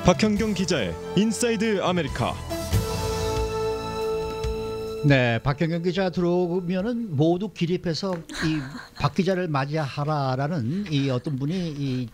박현경 기자의 인사이드 아메리카. 네, 박현경 기자 들어오면은 모두 기립해서 이 박 기자를 맞이하라라는 이 어떤 분이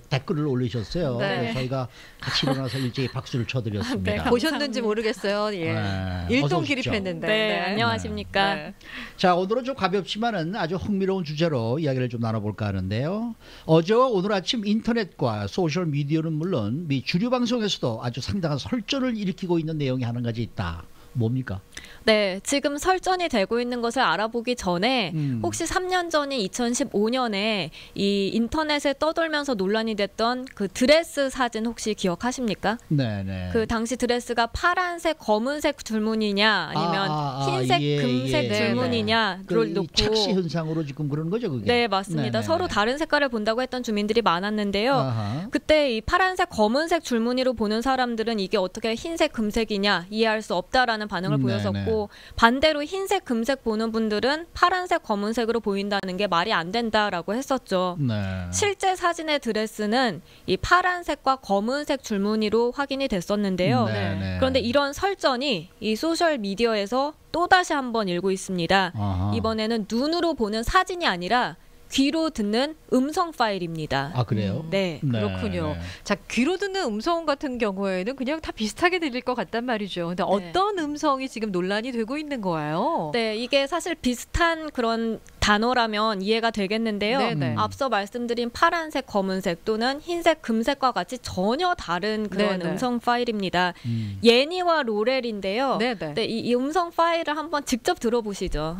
댓글을 올리셨어요. 네. 그래서 저희가 같이 일어나서 일제히 박수를 쳐드렸습니다. 네, 보셨는지 모르겠어요. 예. 네, 일동 어서 기립했는데. 네, 안녕하십니까. 네. 자, 오늘은 좀 가볍지만은 아주 흥미로운 주제로 이야기를 좀 나눠볼까 하는데요. 어제와 오늘 아침 인터넷과 소셜 미디어는 물론 미 주류 방송에서도 아주 상당한 설전을 일으키고 있는 내용이 한 가지 있다. 뭡니까? 네, 지금 설전이 되고 있는 것을 알아보기 전에 혹시 3년 전인 2015년에 이 인터넷에 떠돌면서 논란이 됐던 그 드레스 사진 혹시 기억하십니까? 네네. 그 당시 드레스가 파란색, 검은색 줄무늬냐 아니면 흰색, 예, 금색 예. 줄무늬냐를 놓고 착시 현상으로 지금 그런 거죠, 그게? 네, 맞습니다. 네네네. 서로 다른 색깔을 본다고 했던 주민들이 많았는데요. 아하. 그때 이 파란색, 검은색 줄무늬로 보는 사람들은 이게 어떻게 흰색, 금색이냐 이해할 수 없다라는 반응을 네네. 보였었고 반대로 흰색, 금색 보는 분들은 파란색, 검은색으로 보인다는 게 말이 안 된다라고 했었죠. 네. 실제 사진의 드레스는 이 파란색과 검은색 줄무늬로 확인이 됐었는데요. 네네. 그런데 이런 설전이 이 소셜 미디어에서 또다시 한번 일고 있습니다. 아하. 이번에는 눈으로 보는 사진이 아니라 귀로 듣는 음성 파일입니다. 아, 그래요? 네. 그렇군요. 네. 자, 귀로 듣는 음성 같은 경우에는 그냥 다 비슷하게 들릴 것 같단 말이죠. 근데 어떤 음성이 지금 논란이 되고 있는 거예요? 네, 이게 사실 비슷한 그런 단어라면 이해가 되겠는데요. 네네. 앞서 말씀드린 파란색, 검은색 또는 흰색, 금색과 같이 전혀 다른 그런 네네. 음성 파일입니다. 예니와 로렐인데요. 네네. 네, 이 음성 파일을 한번 직접 들어보시죠.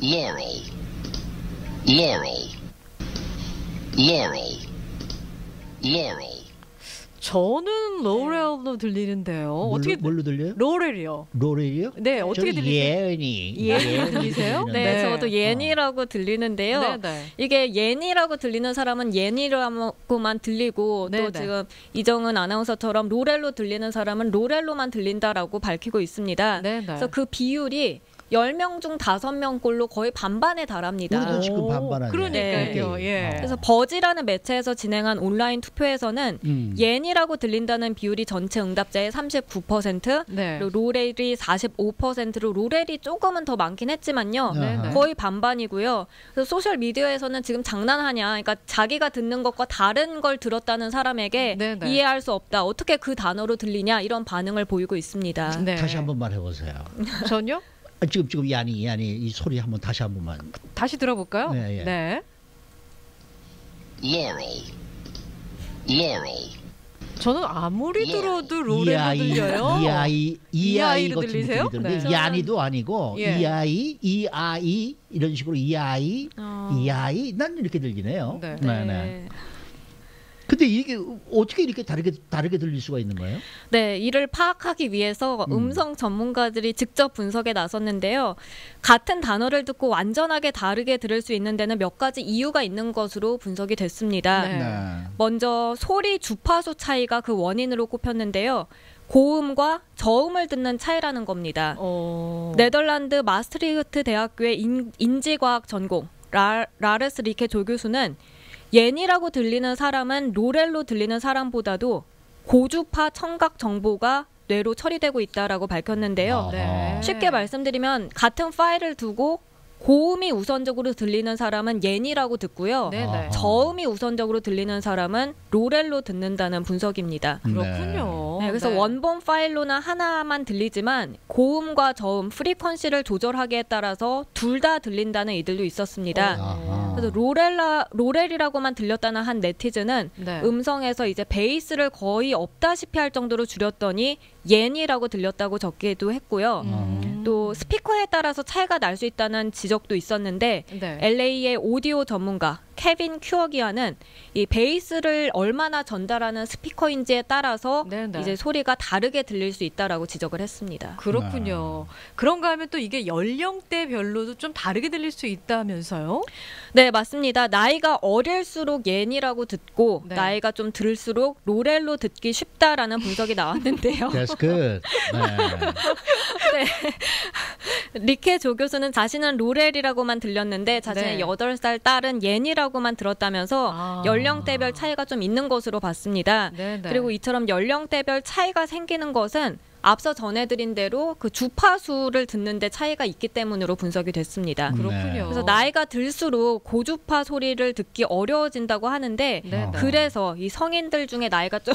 Laurel, Laurel, Laurel, Laurel. 저는 로렐로 들리는데요. 어떻게 뭘로 들려요? 로렐이요? 로렐이요? 네, 어떻게 저는 들리세요? 예은이. 예은이 들리세요? 네, 네. 저도 예니라고 들리는데요. 네네. 이게 예니라고 들리는 사람은 예니라고만 들리고 네네. 또 지금 이정은 아나운서처럼 로렐로 들리는 사람은 로렐로만 들린다라고 밝히고 있습니다. 네네. 그래서 그 비율이 10명 중 5명꼴로 거의 반반에 달합니다. 우리도 지금 반반하네. 그러니까요. 네. 예. 그래서 버지라는 매체에서 진행한 온라인 투표에서는 예니라고 들린다는 비율이 전체 응답자의 39%, 네. 그리고 로렐이 45%로 로렐이 조금은 더 많긴 했지만요. 네네. 거의 반반이고요. 그래서 소셜 미디어에서는 지금 장난하냐, 그러니까 자기가 듣는 것과 다른 걸 들었다는 사람에게 네네. 이해할 수 없다. 어떻게 그 단어로 들리냐 이런 반응을 보이고 있습니다. 네. 다시 한 번만 해보세요. 전요? 아, 지금 야니 이 소리 한번 다시 한 번만. 다시 들어볼까요? 네, 예. Laurel, Laurel. 저는 아무리 들어도 로렐로 들려요. 이 아이 이아이로 같은 들리세요? 느낌이 드는데 네. 야니도 아니고 예. 이 아이 이런 식으로 이 아이 난 이렇게 들리네요. 네. 네네. 근데 이게 어떻게 이렇게 다르게 들릴 수가 있는 거예요? 네, 이를 파악하기 위해서 음성 전문가들이 직접 분석에 나섰는데요. 같은 단어를 듣고 완전하게 다르게 들을 수 있는 데는 몇 가지 이유가 있는 것으로 분석이 됐습니다. 네. 먼저 소리 주파수 차이가 그 원인으로 꼽혔는데요. 고음과 저음을 듣는 차이라는 겁니다. 네덜란드 마스트리흐트 대학교의 인지과학 전공 라르스 리케 조교수는 예니라고 들리는 사람은 로렐로 들리는 사람보다도 고주파 청각 정보가 뇌로 처리되고 있다라고 밝혔는데요. 네. 쉽게 말씀드리면 같은 파일을 두고 고음이 우선적으로 들리는 사람은 예니라고 듣고요. 네네. 저음이 우선적으로 들리는 사람은 로렐로 듣는다는 분석입니다. 그렇군요. 네, 그래서 네. 원본 파일로는 하나만 들리지만 고음과 저음, 프리퀀시를 조절하기에 따라서 둘 다 들린다는 이들도 있었습니다. 아하. 그래서 로렐이라고만 들렸다는 한 네티즌은 네. 음성에서 이제 베이스를 거의 없다시피 할 정도로 줄였더니 예니라고 들렸다고 적기도 했고요. 또 스피커에 따라서 차이가 날 수 있다는 지적도 있었는데 네. LA의 오디오 전문가 케빈 큐어기아는 이 베이스를 얼마나 전달하는 스피커인지에 따라서 네네. 이제 소리가 다르게 들릴 수 있다라고 지적을 했습니다. 그렇군요. 그런가 하면 또 이게 연령대별로도 좀 다르게 들릴 수 있다면서요? 네, 맞습니다. 나이가 어릴수록 예니라고 듣고 네. 나이가 좀 들수록 로렐로 듣기 쉽다라는 분석이 나왔는데요. That's good. 네. 리케 조교수는 자신은 로렐이라고만 들렸는데 자신의 네. 8살 딸은 예니라고 하려고만 들었다면서 연령대별 차이가 좀 있는 것으로 봤습니다. 네네. 그리고 이처럼 연령대별 차이가 생기는 것은 앞서 전해드린 대로 그 주파수를 듣는데 차이가 있기 때문으로 분석이 됐습니다. 그렇군요. 그래서 나이가 들수록 고주파 소리를 듣기 어려워진다고 하는데 네네. 그래서 이 성인들 중에 나이가 좀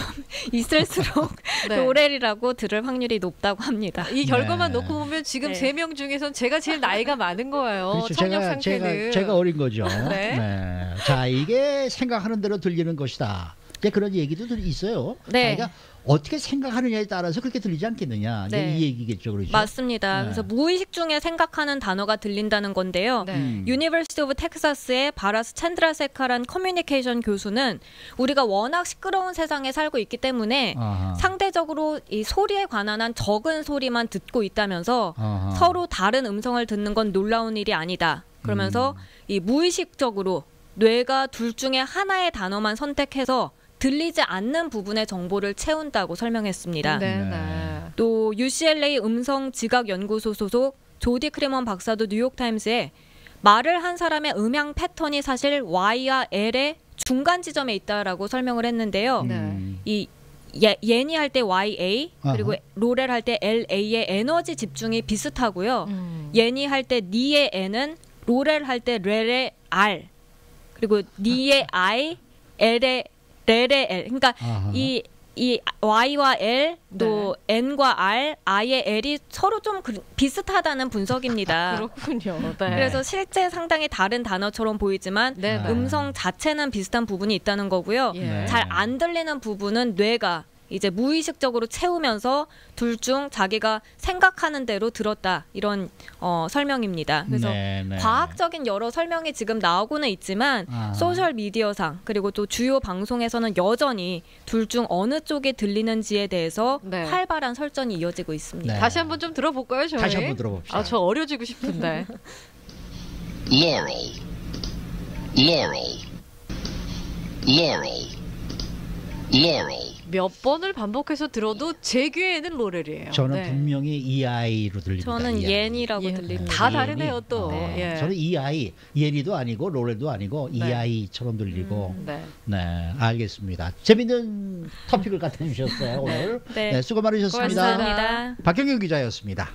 있을수록 네. 로렐이라고 들을 확률이 높다고 합니다. 이 결과만 네. 놓고 보면 지금 네. 3명 중에선 제가 제일 나이가 많은 거예요. 그렇죠. 청력 상태는. 제가 어린 거죠. 네. 네. 자, 이게 생각하는 대로 들리는 것이다. 이제 그런 얘기도 있어요. 네. 자기가 어떻게 생각하느냐에 따라서 그렇게 들리지 않겠느냐. 이제 네. 이 얘기겠죠. 그렇죠? 맞습니다. 네. 그래서 무의식 중에 생각하는 단어가 들린다는 건데요. 네. 유니버시티 오브 텍사스의 바라스 챈드라세카란 커뮤니케이션 교수는 우리가 워낙 시끄러운 세상에 살고 있기 때문에 아하. 상대적으로 이 소리에 관한 한 적은 소리만 듣고 있다면서 아하. 서로 다른 음성을 듣는 건 놀라운 일이 아니다. 그러면서 이 무의식적으로 뇌가 둘 중에 하나의 단어만 선택해서 들리지 않는 부분의 정보를 채운다고 설명했습니다. 네. 네. 네. 또 UCLA 음성 지각 연구소 소속 조디 크리먼 박사도 뉴욕타임스에 말을 한 사람의 음향 패턴이 사실 Y와 L의 중간 지점에 있다라고 설명을 했는데요. 네. 이 예니 할 때 YA 그리고 아하. 로렐 할 때 LA의 에너지 집중이 비슷하고요. 예니 할 때 니의 N은 로렐 할 때 렐의 R 그리고 니의 I L의 렐의 L. 그러니까 아하. 이 Y와 L 또 N과 R, I의 L이 서로 좀 비슷하다는 분석입니다. 그렇군요. 네. 그래서 실제 상당히 다른 단어처럼 보이지만 네. 네. 음성 자체는 비슷한 부분이 있다는 거고요. 예. 네. 잘 안 들리는 부분은 뇌가 이제 무의식적으로 채우면서 둘 중 자기가 생각하는 대로 들었다 이런 설명입니다. 그래서 네, 네. 과학적인 여러 설명이 지금 나오고는 있지만 아. 소셜 미디어상 그리고 또 주요 방송에서는 여전히 둘 중 어느 쪽이 들리는지에 대해서 네. 활발한 설전이 이어지고 있습니다. 네. 다시 한번 좀 들어볼까요, 저희? 다시 한번 들어봅시다. 아, 저 어려지고 싶은데. Laurel. Laurel. Laurel. Laurel. 몇 번을 반복해서 들어도 제 귀에는 로렐이에요. 저는 네. 분명히 EI로 들립니다. 저는 EI. 예니라고 예. 들립니다. 다 예니. 다르네요, 또. 네. 예. 저는 EI, 예니도 아니고 로렐도 아니고 네. EI처럼 들리고. 네. 네, 알겠습니다. 재밌는 토픽을 갖다 주셨어요 오늘. 네. 네, 수고 많으셨습니다. 고맙습니다. 박경영 기자였습니다.